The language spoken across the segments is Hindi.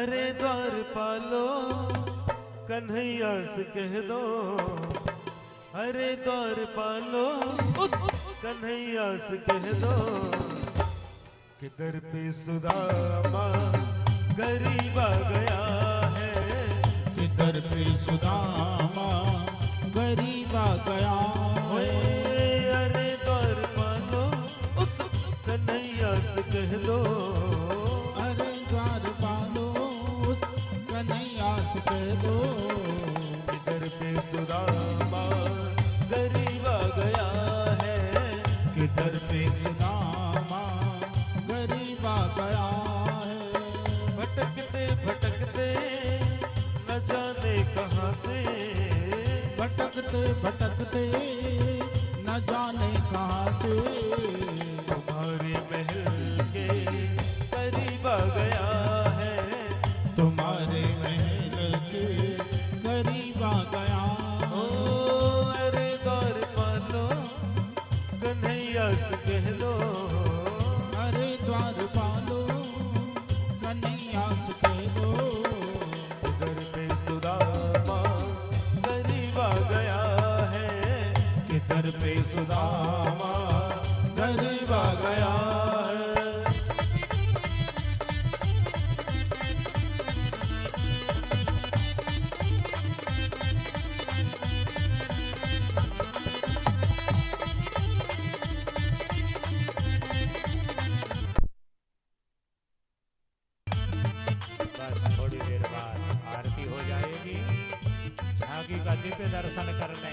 अरे द्वारपालो कन्हैया से कह दो, अरे द्वारपालो उस कन्हैया से कह दो कि दर पे सुदामा गरीब आ गया है, कि दर पे सुदामा गरीब आ गया है। अरे द्वारपालो उस कन्हैया से कह दो, अरे द्वारपालो उस कन्हैया से कह दो कि दर पे सुदामा गरीब आ गया है, कि दर पे सुदामा गरीब आ गया है। भटकते भटकते न जाने कहाँ से, भटकते भटकते न जाने कहाँ से तुम्हारे महल के करीब आ गया है, तुम्हारे महल के करीब आ गया। ओ अरे द्वारपालो कन्हैया से कह दो, अरे द्वारपालो कन्हैया से कह दो दर पे सुदामा गरीब आ गया है, कि दर पे सुदामा गरीब आ गया है। बस थोड़ी देर बाद आरती हो जाएगी। झांकी का दिव्य दर्शन करने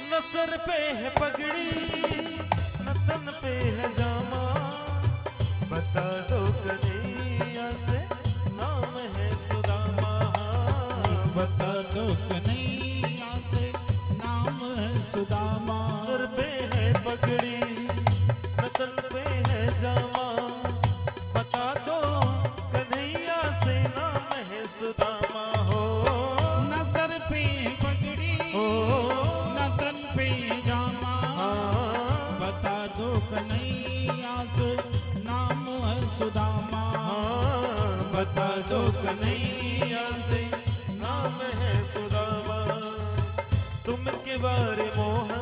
न सर पे है पगड़ी न तन पे है जामा, बता दो कन्हैया से नाम है सुदामा, बता दो कन्हैया से नाम है सुदामा। सर पे है पगड़ी न तन पे है जामा, बता दो कन्हैया से नाम है सुदामा हो, न सर पे पगड़ी हो न तन पे जामा, बता दो कन्हैया से नाम है सुदामा। बता दो कन्हैया से नाम है सुदामा। तुम के बारे मोहन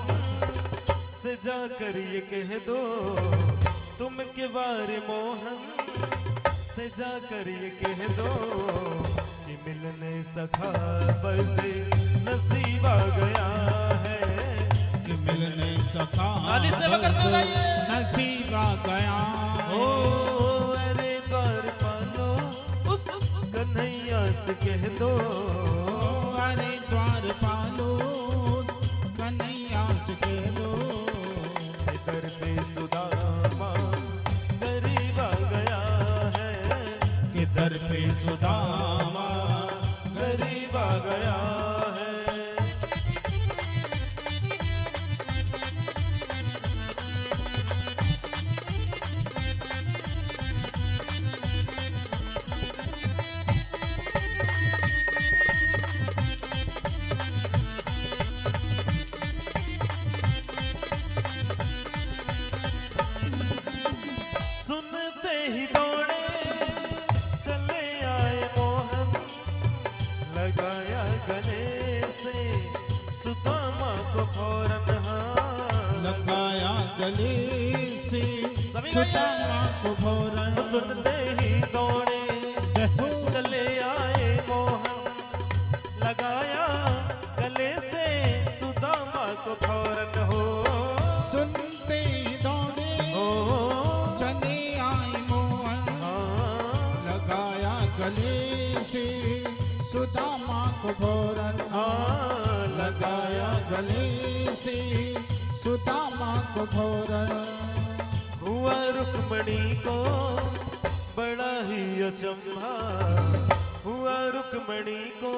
से जाकर ये कह दो, तुम के बारे मोहन से जाकर ये कह दो कि मिलने सखा बदे नसीब आ गया है, कि मिलने सका खाली सेवा करते रहिए। नसीब आ गया ओ अरे द्वारपालो उस कन्हैया से कह दो, अरे द्वारपालो कन्हैया से कह दो दर पे सुदामा गरीब आ गया है, कि दर पे सुदामा गरीब आ गया है। सुनते ही दौड़े चले आए मोहन, लगाया गले से सुदामा को फौरन, लगाया गले से सभी गाइए। सुदामा को फौरन। सुनते ही दौड़े चले आए मोहन, लगाया गले से सुदामा को फौरन हो, सुनते ही दौड़े हो चले आए मोहन, लगाया गले से सुदामा को फौरन। लगाया गले से सुदामा को फौरन। हुआ रुक्मणी को बड़ा ही अचंभा, हुआ रुक्मणी को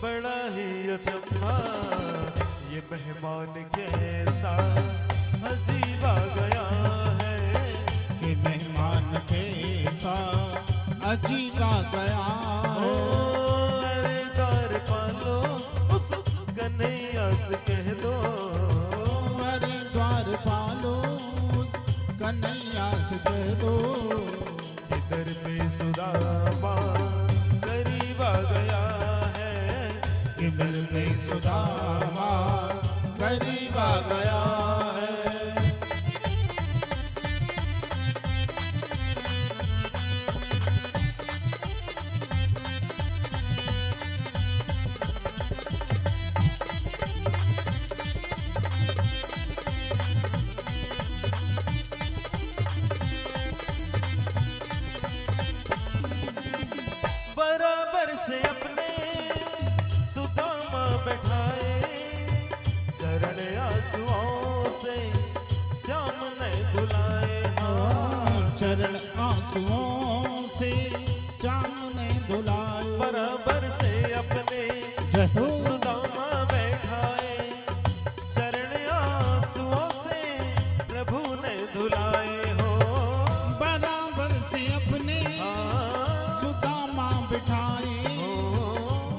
बड़ा ही अचंभा, ये मेहमान कैसा अजीबा गया है। कि मेहमान के साथ अजीबा गया ओ है। अरे द्वार पालो उस कन्हैया से कह दो, अरे द्वार पालो कन्हैया से कह दो, इधर पे सुदामा करीब आ गया है। कि मिलने सुदामा करीब आ गया है। बराबर से अपने सुदामा बैठाए, चरण आंसुओं से श्याम ने धुलाए। हाँ चरण आंसुओं से श्याम ने धुलाए। बराबर से अपने जय हो सुदामा बैठाए, चरण आंसुओं से प्रभु ने धुलाए। हो बराबर से अपने हाँ, सुदामा बिठाए, हो,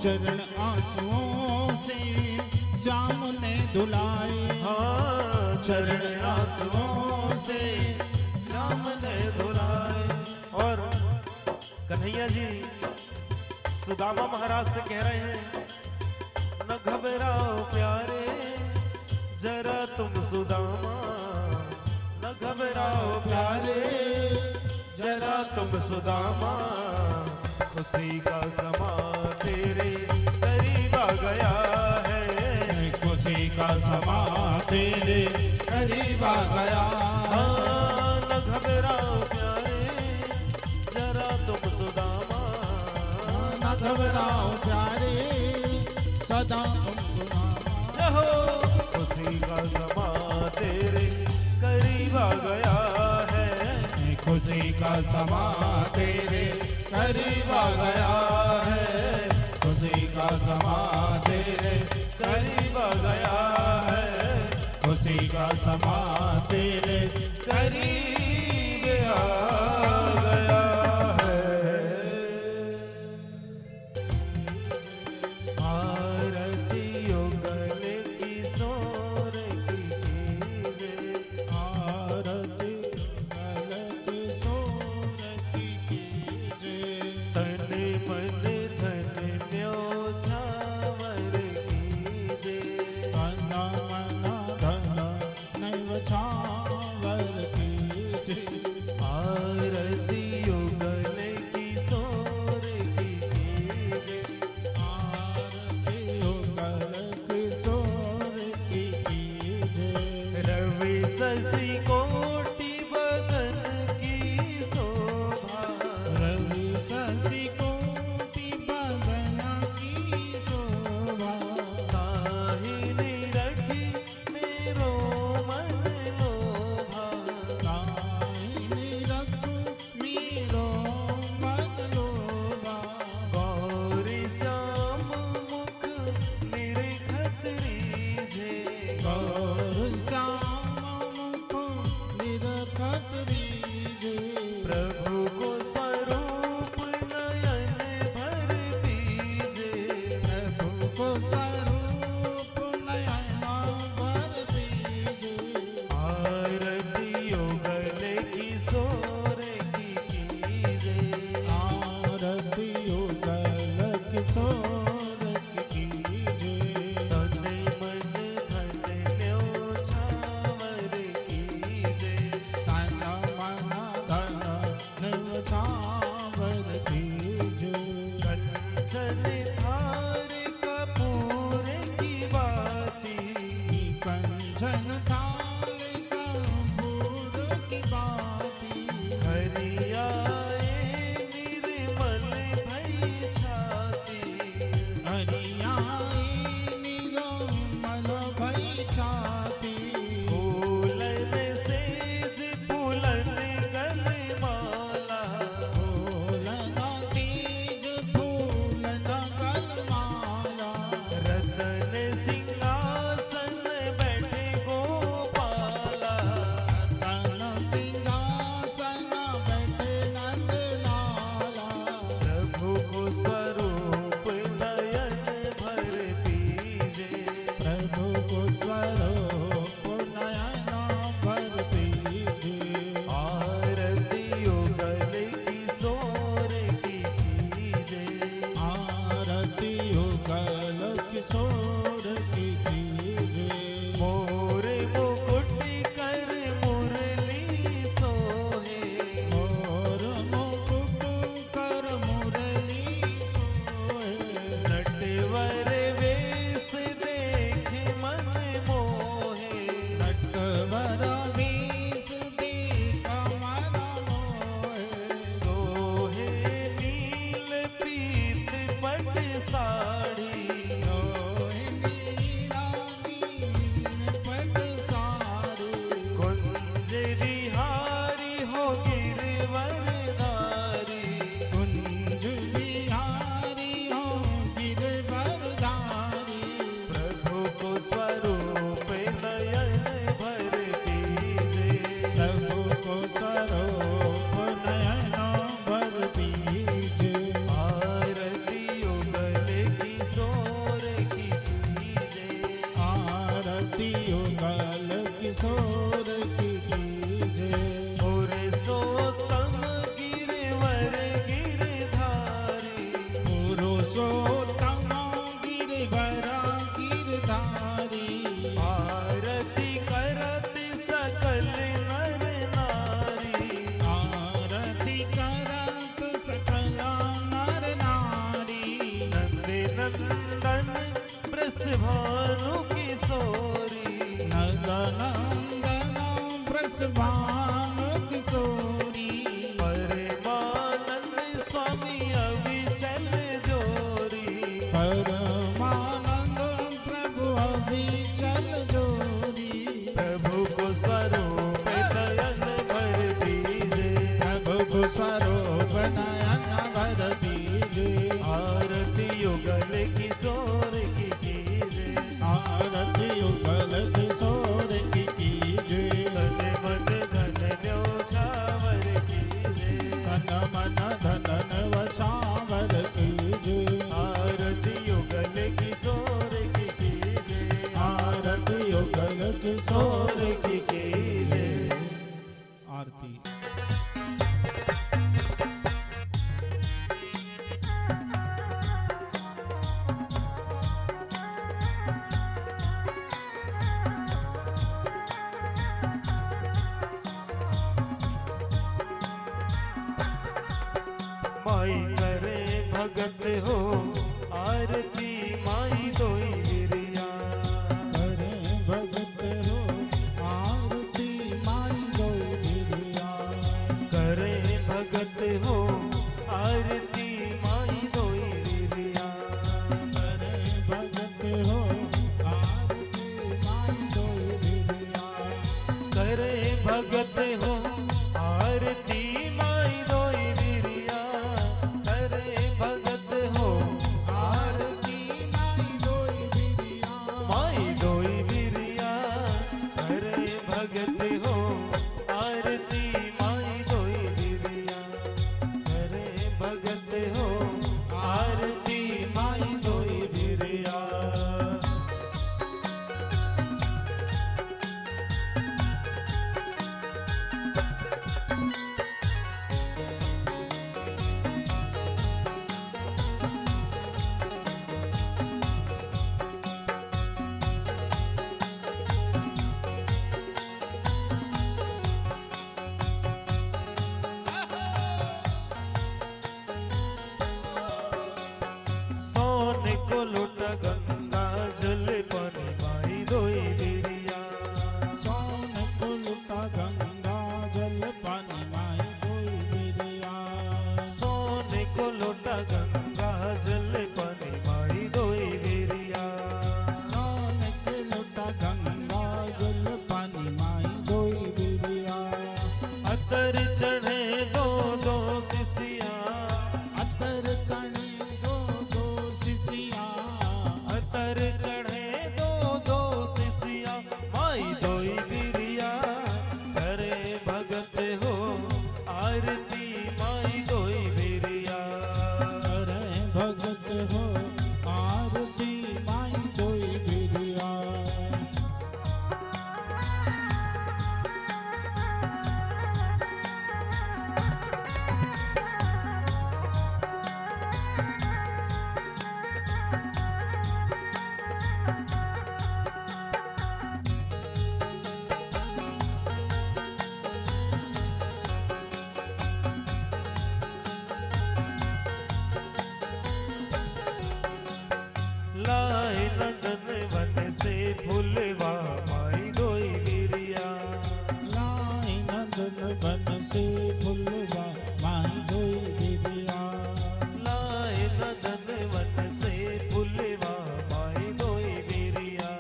चरण आंसुओं से श्याम ने धुलाए। हाँ, चरण आंसुओं से श्याम ने धुलाए। और कन्हैया जी सुदामा महाराज से कह रहे हैं, न घबराओ प्यारे जरा तुम सुदामा, न घबराओ प्यारे जरा तुम सुदामा, खुशी का समा तेरे करीब आ गया है। खुशी का समा तेरे करीब आ गया। हाँ, न घबराओ प्यारे जरा तुम सुदामा, न घबराओ प्यारे सदा तुम सुनामा। हो खुशी का समा तेरे करीब आ गया है। खुशी का समा तेरे करीब आ गया है। खुशी का समा तेरे करीब आ गया है। खुशी का समा तेरे करीब आ गया है। आरती युगल की सोर की कीजे, आरती गलत सोर की कीजे। तन मन धन न्योछावर कीजे। तन मन धन नैव छावर कीजे। आरती युगल की सोर की कीजे, आरती युगल किशोर की कीजे। रवि शशि कोटि बदन की शोभा, रवि शशि कोटि बदन की शोभा। ताहिनी रखी मेरो मन लोभा। ताहिनी रखु मेरो मन लोभा। गौरी श्याम मुख निरखत रीझे, गौर श्याम मुख निरखत रीझे। प्रभु को स्वरूप नयन भर दीजे। प्रभु को स्वरूप नयन भर दीजे। आरती युगल की सोर की कीजे, आरती युगल किशोर की कीजे। तन मन धन न्योछावर कीजे। तन मन धन नैव छावर कीजे। कंचन थार कपूर की बाती, कंचन थाल कपूर की बाती। हरियाए निर्मल भई छाती। हरियाई निर्मल भई छाती। फूलन सेज फूलन गल माला, फूलन तेज फूलन गलमाला। रतन सिंहासन बैठे गोपाला। की कीजे। मोर मुकुट कर मुरली सोहे, मोर मुकुट कर मुरली सोहे। नटवर वेश देख मन मोहे, नटवर वेश देख मन मोहे। सोहे नील पीत पट साड़ी, सोहे नीला नील पट साड़ी। कुंज विहारी हो गिरवरधारी, कुंज विहारी हो गिरवरधारी। प्रभु को स्वरूप नयन भर कीजे, प्रभु को स्वरूप नयन भर दीजे। आरती उगल किशोर की कीजे, आरती युगल किशोर की कीजे। पुरुषोत्तम गिरवर गिरधारी, पुरुषोत्तम गिरवरा गिरधारी। आरती करत सकल नर नारी, आरती करत सकल नर नारी। नंद नंदन वृषभानु किशोरी, नंदनंदन वृषभान किशोरी। परमानंद स्वामी अविचल जोरी, परमानंद प्रभु अविचल जोरी। प्रभु को स्वरूप नयन भर दीजे, प्रभु को स्वरूप नयन भर दीजे। आरती युगल किशोर की कीजे, आरती युगल किशोर की कीजे। तन मन धन न्योछावर कीजे, तन मन धन वछावर कीजे। आरती युगल किशोर की कीजे, आरती युगल किशोर किशोर की कीजे। आरती। माई करे भगत हो आरती माई दोई हिरिया, करे भगत हो आरती माई दोई बिरिया। करे भगत हो आरती माई दोई हिरिया, करे भगत हो आरती माई दोई बिरिया। करे भगत हो आरती माई दोई हिरिया, करे भगत हो आरती माई दोई बिरिया। माई दोई हिरिया, करे भगत हो आरती माई दोई हिरिया, करे भगत हो आरती माई दोई हिरिया। सोन को लुटा गंगा जल पानी माई दोई हिरिया, सोन को लुटा गंगा जल पानी माई दोई बिरिया। सोन को लोटा गंगा जल पानी माई दोई हिरिया, सोन के लुटा गंगा जल पानी माई दोई बिरिया। अतर चढ़े दो दो सिसिया, अतर तने दो दो सिसिया। अतर चढ़े दो दो सिसिया, माई दोई बिरिया, करे भगत हो आरती माई दोई बिरिया, अरे भगत हो आरती माई दोई बिरिया। से फुलवा माई दोई बिरिया लाई नंदन बन से फुलवा माई दोई बिरिया लाए नदन वन से फुलवा माई दोई बिरिया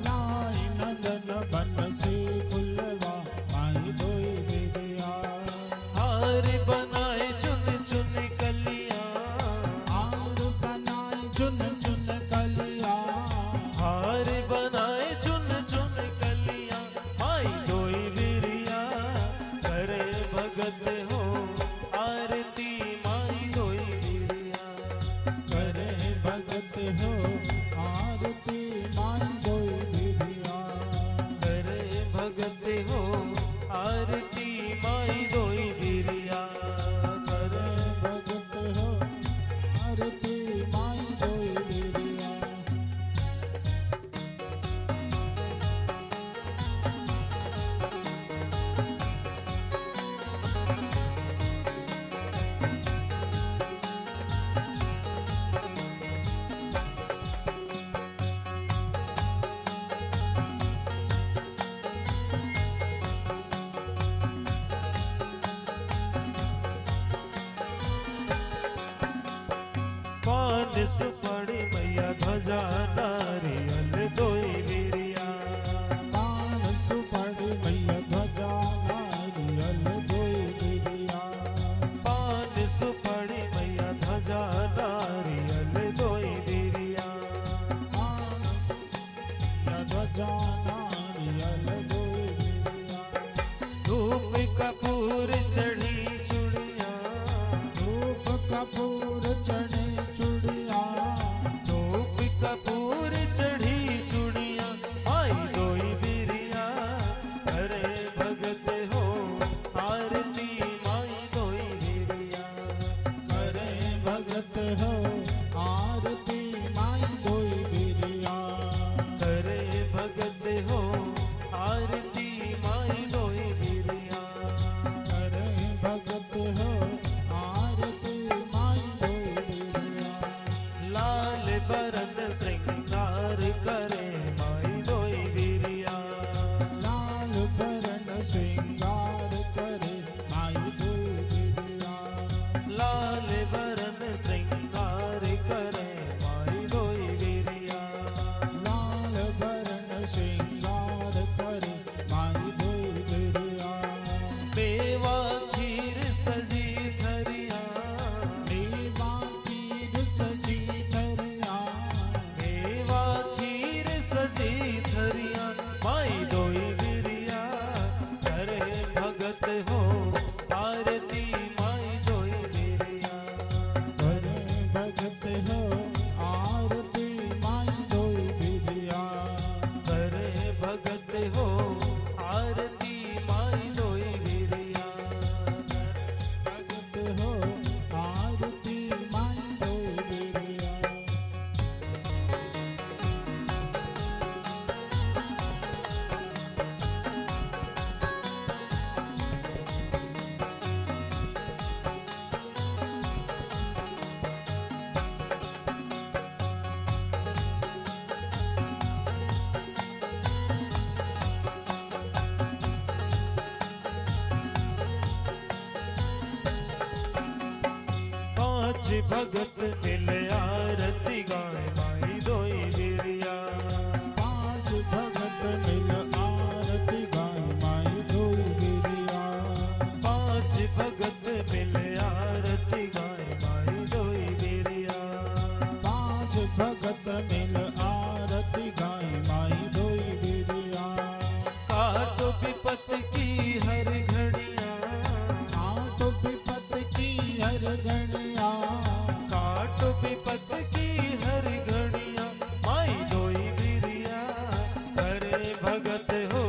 लाई नंदन बन से फुलवा माई दोई बिरिया हार बनाए चुन चुन कलियां हार बनाए चुन चुन कलिया हार बनाए चुन चुन कलियां माई दोई बिरिया करे भगत हो आरती माई दोई बिरिया करे भगत हो आरती माई दोई बिरिया करे भगत हो आरती माई दोई बिरिया करे भगत हो आरती माई दोई बिरिया पान सुपड़ी मैया ध्वजा नारियल दोई बिरिया पान सुपड़ मैया ध्वजा नारियल दोई बिरिया पान सुपड़ी मैया ध्वजा नारियल दोई बिरिया पान या ध्वजा नारियल दोई बिरिया धूप कपूर चढ़ी चुड़िया धूप कपूर चढ़े चूड़िया धूप कपूर चढ़ी चुड़िया आई दोई बिरिया करे भगत हो आरती माई दोई बिरिया करे भगत हो आरती माई दोई बिरिया करे भगत हो आरती माई दोई बिरिया करे भगत हो आरती माई दोई बिरिया लाल बरन श्रृंगार करे माई दोई बिरिया लाल बरन श्रृंगार करे माई दोई बिरिया लाल बरन श्रृंगार करे माई दोई बिरिया लाल बरन श्रृंगार करे माई दोई बिरिया मेवा खीर सजी धरिया देवा तीर सजी धरिया मेवा खीर सजी धरिया माई दोई बिरिया करे भगत हो आरती माई दोई बिरिया करे भगत हो आरती माई दोई बिरिया करे भगत हो आरती माई दोई बिरिया भगत हो आरती माई दोई बिरिया पांच भगत मिल आरती गाए माई दोई बिरिया पांच भगत मिल आरती गाय माई दोई बिरिया पांच भगत मिल आरती गाए माई दोई बिरिया पांच भगत मिल आरती गाय माई दोई बिरिया काटो विपत की हर घड़िया आठ विपत की हर गणिया काटो विपत की हर घड़िया माई दोई बिरिया करे भगत हो